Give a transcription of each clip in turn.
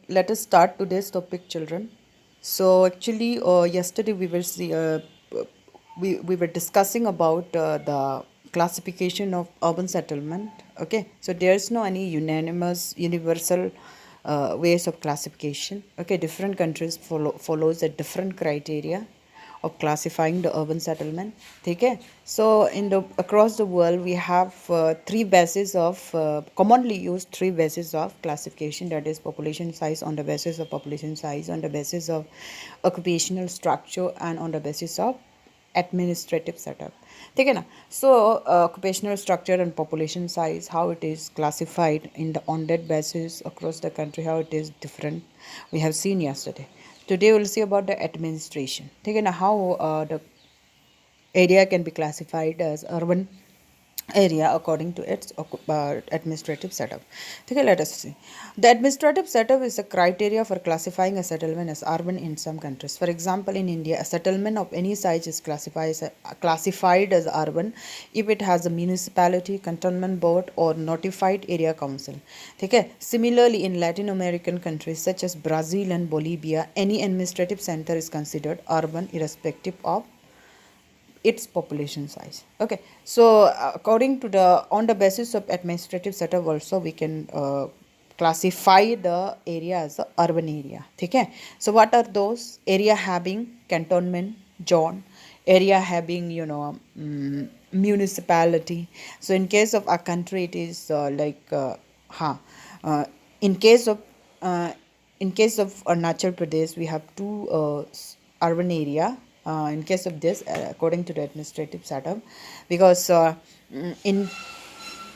Let us start today's topic, children. So actually, yesterday we were discussing about the classification of urban settlement. Okay, so there's no any unanimous universal ways of classification. Okay, different countries follows a different criteria of classifying the urban settlement. Okay, so in the across the world we have three bases of commonly used three bases of classification, that is population size on the basis of population size, on the basis of occupational structure, and on the basis of administrative setup. ठीक है ना. So occupational structure and population size, how it is classified in the on that basis across the country, how it is different, we have seen yesterday. Today we'll see about the administration. ठीक है ना, how the area can be classified as urban area according to its administrative setup. Okay, let us see. The administrative setup is a criteria for classifying a settlement as urban in some countries. For example, in India, a settlement of any size is classified as urban if it has a municipality, cantonment board, or notified area council. Okay. Similarly, in Latin American countries such as Brazil and Bolivia, any administrative center is considered urban irrespective of its population size. Okay, so according to the on the basis of administrative setup also we can classify the area as a urban area. Okay, so what are those? Area having cantonment zone, area having municipality. So in case of our country it is uh, in case of uh, in case of Arunachal Pradesh we have two urban area in case of this according to the administrative setup, because in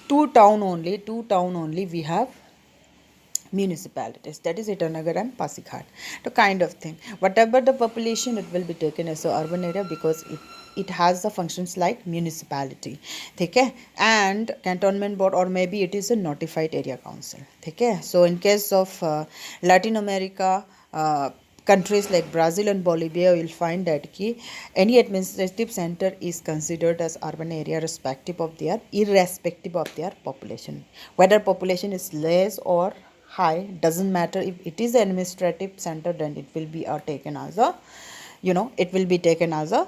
two town only we have municipalities, that is Itanagar and Pasighat. The kind of thing, whatever the population, it will be taken as a urban area because it has the functions like municipality. Okay, and cantonment board, or maybe it is a notified area council. Okay, so in case of Latin America, countries like Brazil and Bolivia, you will find that any administrative center is considered as urban area irrespective of their population. Whether population is less or high doesn't matter. If it is an administrative center, then it will be taken as a it will be taken as a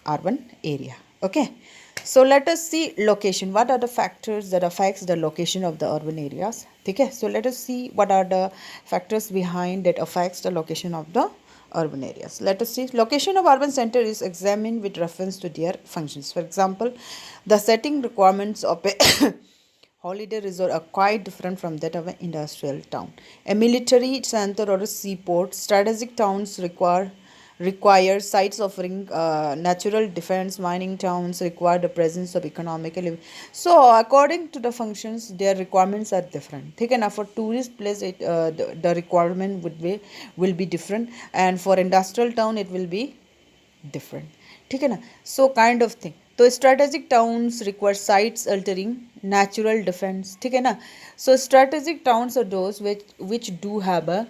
urban area. Okay, so let us see location. What are the factors that affects the location of the urban areas? Okay, so let us see what are the factors behind that affects the location of the urban areas. Let us see. Location of urban center is examined with reference to their functions. For example, the setting requirements of a holiday resort are quite different from that of an industrial town. A military center or a seaport, strategic towns require sites offering natural defense. Mining towns require the presence of economical. So according to the functions, their requirements are different. ठीक है ना. For tourist place, the requirement will be different, and for industrial town it will be different. ठीक है ना. So kind of thing. तो strategic towns require sites altering natural defense. ठीक है ना. So strategic towns are those which do have a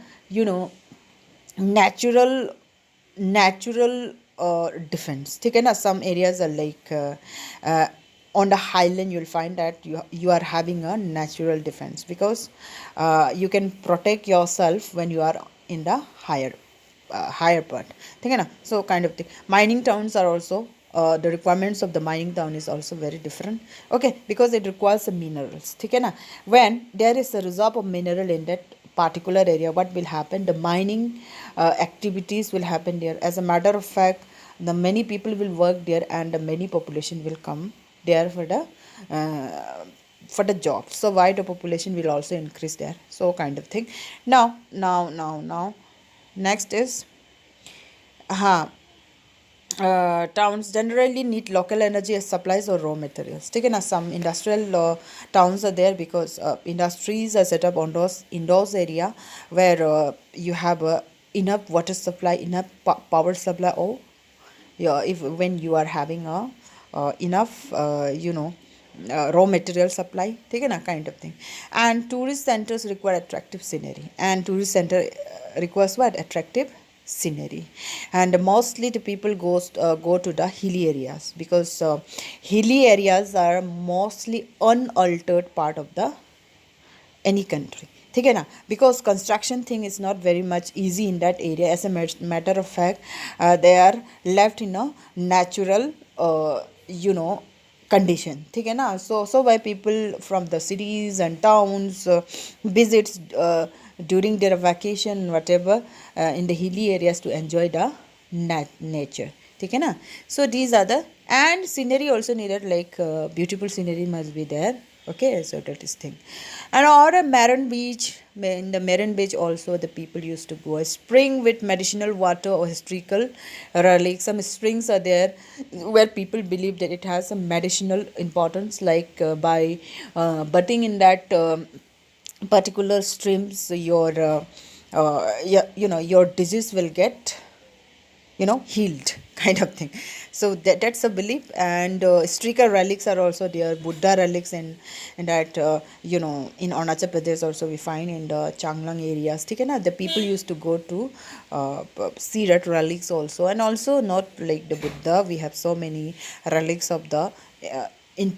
natural defense. ठीक है ना. Some areas are like on the highland you'll find that you are having a natural defense because you can protect yourself when you are in the higher part. ठीक है ना. So kind of thing. Mining towns are also the requirements of the mining town is also very different. Okay, because it requires the minerals. ठीक है ना. When there is a reserve of mineral in that particular area, what will happen? The mining activities will happen there. As a matter of fact, the many people will work there and the many population will come there for the job. So why the population will also increase there. So kind of thing. Now next is towns generally need local energy as supplies or raw materials. Taken as some industrial towns are there because industries are set up on those indoors area where you have enough water supply, enough power supply, or yeah, if when you are having a enough raw material supply. Taken a kind of thing. And tourist centers require attractive scenery, and tourist center requires what? Attractive scenery. And mostly the people go to the hilly areas because hilly areas are mostly unaltered part of the any country. ठीक है ना, because construction thing is not very much easy in that area. As a matter of fact, they are left in a natural you know condition, ठीक है ना. So why people from the cities and towns visits during their vacation whatever in the hilly areas to enjoy the nature, ठीक है ना. So these are the, and scenery also needed, like beautiful scenery must be there. Okay, so that is thing. And or a Marin beach, in the Marin beach also the people used to go a spring with medicinal water or historical relics. Some springs are there where people believe that it has some medicinal importance, like by butting in that particular streams your your disease will get healed kind of thing. So that's a belief. And streaker relics are also there, Buddha relics, and that in Arunachal Pradesh also we find in the Changlang areas, ठीक है ना. The people used to go to see that relics also. And also not like the Buddha, we have so many relics of the in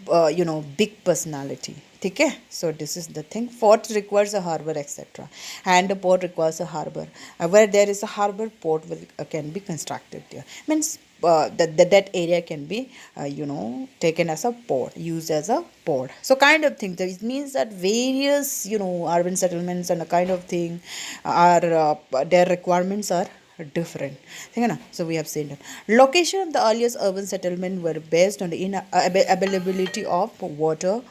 big personality, ठीक है. So this is the thing. Fort requires a harbor, etc., and the port requires a harbor. Where there is a harbor, port will can be constructed there. Means that area can be taken as a port, used as a port. So kind of thing. It means that various urban settlements and a kind of thing are their requirements are different, ठीक है ना. So we have seen that location of the earliest urban settlement were based on the availability of water,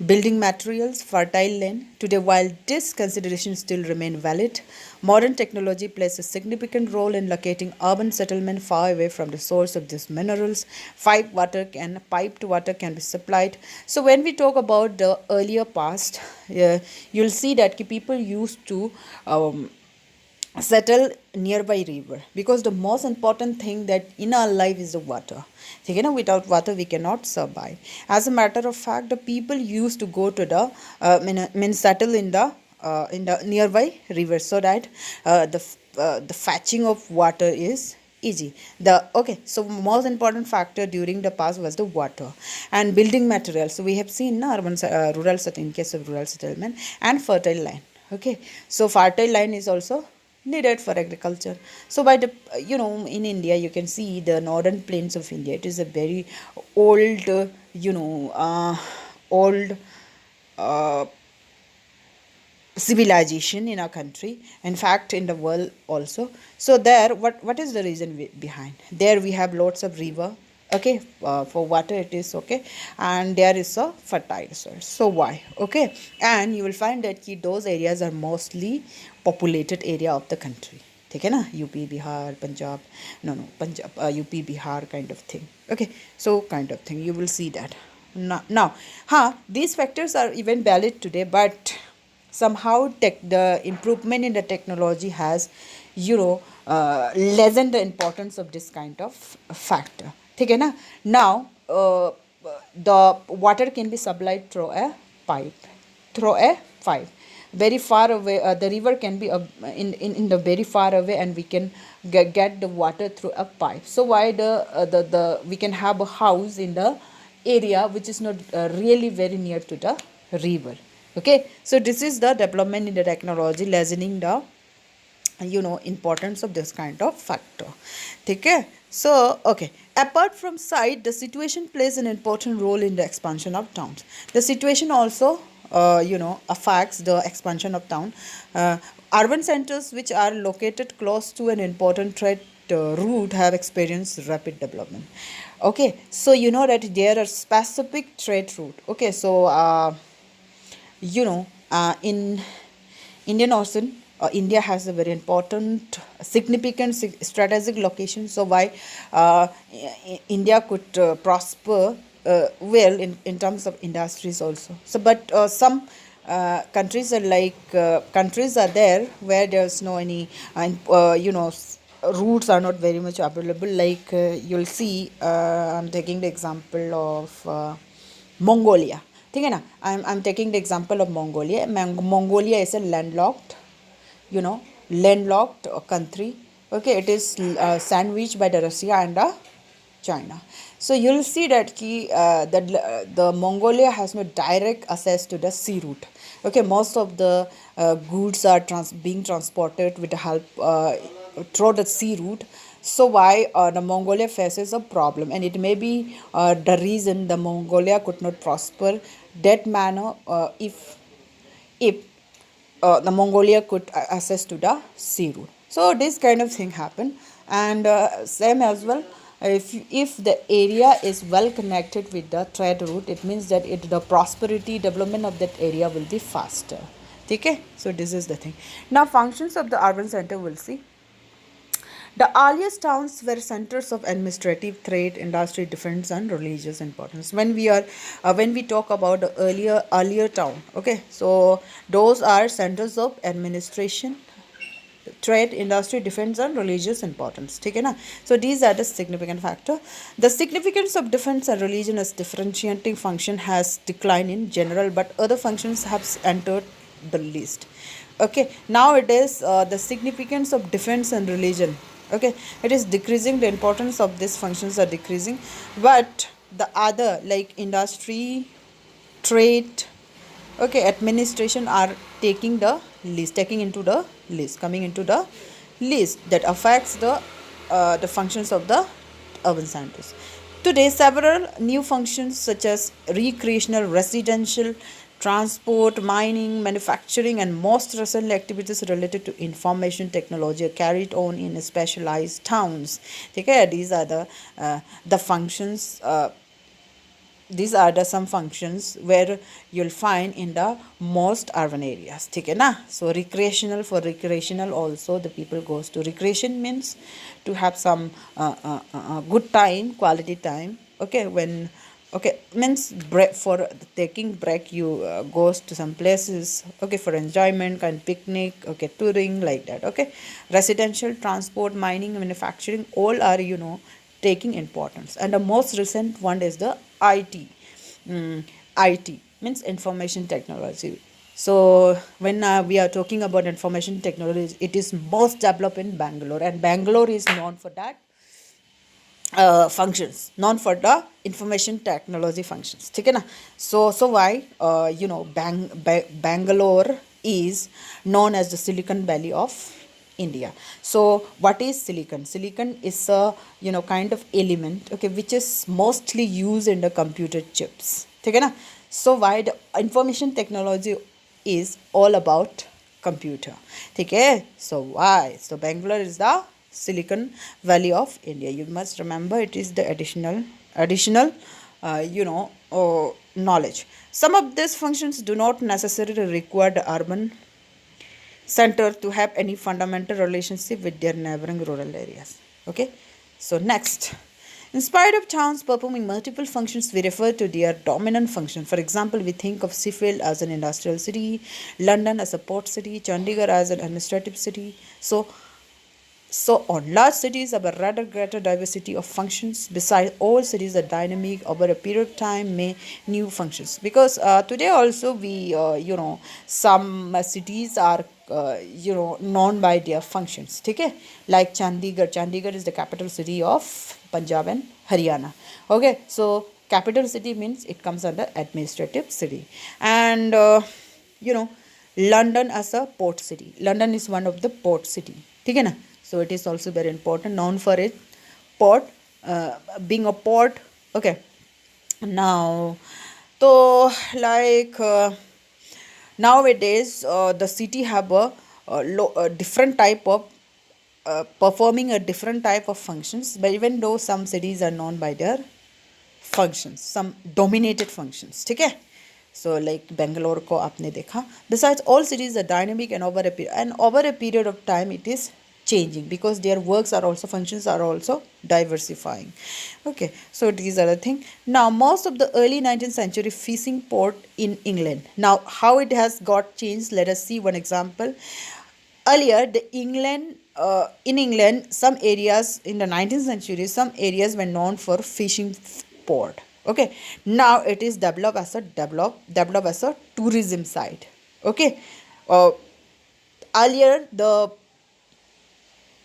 building materials, fertile land. Today, while this consideration still remain valid, modern technology plays a significant role in locating urban settlement far away from the source of these minerals. Piped water can be supplied. So when we talk about the earlier past, you'll see that people used to settle nearby river, because the most important thing that in our life is the water, ठीक है ना. Without water we cannot survive. As a matter of fact, the people used to go to the settle in the nearby river, so that the fetching of water is easy. So most important factor during the past was the water and building materials. So we have seen rural in case of rural settlement, and fertile land. Okay, so fertile land is also needed for agriculture. So by the in India you can see the northern plains of India. It is a very old old uh, civilization in our country, in fact in the world also. So there, what is the reason behind? There we have lots of river. Okay, for water it is okay, and there is a fertile soil. So why? Okay, and you will find that those areas are mostly populated area of the country, ठीक है ना. UP, Bihar, Punjab, no Punjab, UP, Bihar kind of thing. Okay, so kind of thing you will see that now these factors are even valid today, but somehow the improvement in the technology has lessened the importance of this kind of factor, ठीक है ना. Now the water can be supplied through a pipe very far away. The river can be in the very far away, and we can get the water through a pipe. So why the we can have a house in the area which is not really very near to the river. Okay, so this is the development in the technology lessening the importance of this kind of factor, ठीक है. So okay, apart from site, the situation plays an important role in the expansion of towns. The situation also affects the expansion of town. Urban centers which are located close to an important trade route have experienced rapid development. Okay, so you know that there are specific trade route. Okay, so in Indian Ocean, India has a very important, significant, strategic location. So why India could prosper well in terms of industries also. So, but some countries are countries are there where there's no any, routes are not very much available. Like you'll see, I'm taking the example of Mongolia. ठीक है ना. I'm taking the example of Mongolia. Mongolia is a landlocked country. Okay, it is sandwiched by the Russia and China. So you'll see that the Mongolia has no direct access to the sea route. Okay, most of the goods are being transported with the help through the sea route. So why the Mongolia faces a problem, and it may be the reason the Mongolia could not prosper that manner if the Mongolia could access to the sea route. So this kind of thing happen, and same as well. If the area is well connected with the trade route, it means that the prosperity development of that area will be faster. Okay, so this is the thing. Now functions of the urban center we'll see. The earliest towns were centers of administrative, trade, industry, defense, and religious importance. When we talk about the earlier town, okay, so those are centers of administration, trade, industry, defense, and religious importance. ठीक है ना? So these are the significant factor. The significance of defense and religion as differentiating function has declined in general, but other functions have entered the list. Okay, now it is the significance of defense and religion. Okay, it is decreasing. The importance of these functions are decreasing, but the other like industry, trade, okay, administration are taking into the list, coming into the list that affects the functions of the urban centers. Today several new functions such as recreational, residential, transport, mining, manufacturing, and most recent activities related to information technology are carried on in specialized towns. Okay, these are the functions, these are the some functions where you'll find in the most urban areas. ठीक है ना? So recreational, for recreational also the people goes to recreation means to have some good time, quality time. Okay, when okay means break, for taking break you goes to some places, okay, for enjoyment, kind picnic, okay, touring, like that. Okay, residential, transport, mining, manufacturing, all are taking importance, and the most recent one is the IT. IT means information technology. So when we are talking about information technology, it is most developed in Bangalore, and Bangalore is known for that functions, known for the information technology functions. ठीक है ना? So why Bangalore is known as the Silicon Valley of India. So what is silicon? Silicon is a kind of element, okay, which is mostly used in the computer chips. ठीक है ना? So why the information technology is all about computer. ठीक है? So why? So Bangalore is the Silicon Valley of India. You must remember it is the additional knowledge. Some of these functions do not necessarily require the urban center to have any fundamental relationship with their neighboring rural areas. Okay, so next. In spite of towns performing multiple functions, we refer to their dominant function. For example, we think of Sheffield as an industrial city, London as a port city, Chandigarh as an administrative city. So on large cities have a rather greater diversity of functions. Besides, all cities are dynamic over a period of time, may new functions. Because today also we, some cities are, known by their functions. Okay, like Chandigarh. Chandigarh is the capital city of Punjab and Haryana. Okay, so capital city means it comes under administrative city, and London as a port city. London is one of the port city. ठीक है ना? So it is also very important, known for it port, being a port. Okay, now so like nowadays the city have a different type of performing a different type of functions, but even though some cities are known by their functions, some dominated functions. ठीक है? So like Bangalore को आपने देखा. Besides, all cities are dynamic, and over a period of time it is changing, because their works are also, functions are also diversifying. Okay, so these are the thing. Now most of the early 19th century fishing port in England. Now how it has got changed, let us see one example. Earlier in England, some areas in the 19th century, some areas were known for fishing port. Okay, now it is developed as a tourism site. Okay, earlier the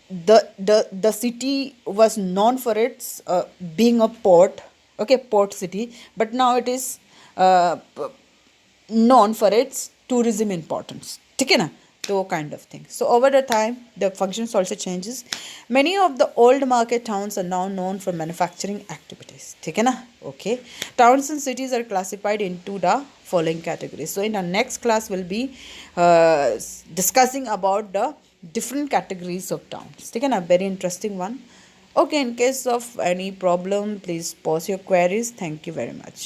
the city was known for its being a port, okay, port city, but now it is known for its tourism importance, ठीक है ना, तो kind of thing. So over the time the functions also changes. Many of the old market towns are now known for manufacturing activities, ठीक है ना. Okay, towns and cities are classified into the following categories. So in our next class we'll be discussing about the different categories of towns, ठीक है ना, very interesting one. Okay, in case of any problem please pause your queries. Thank you very much.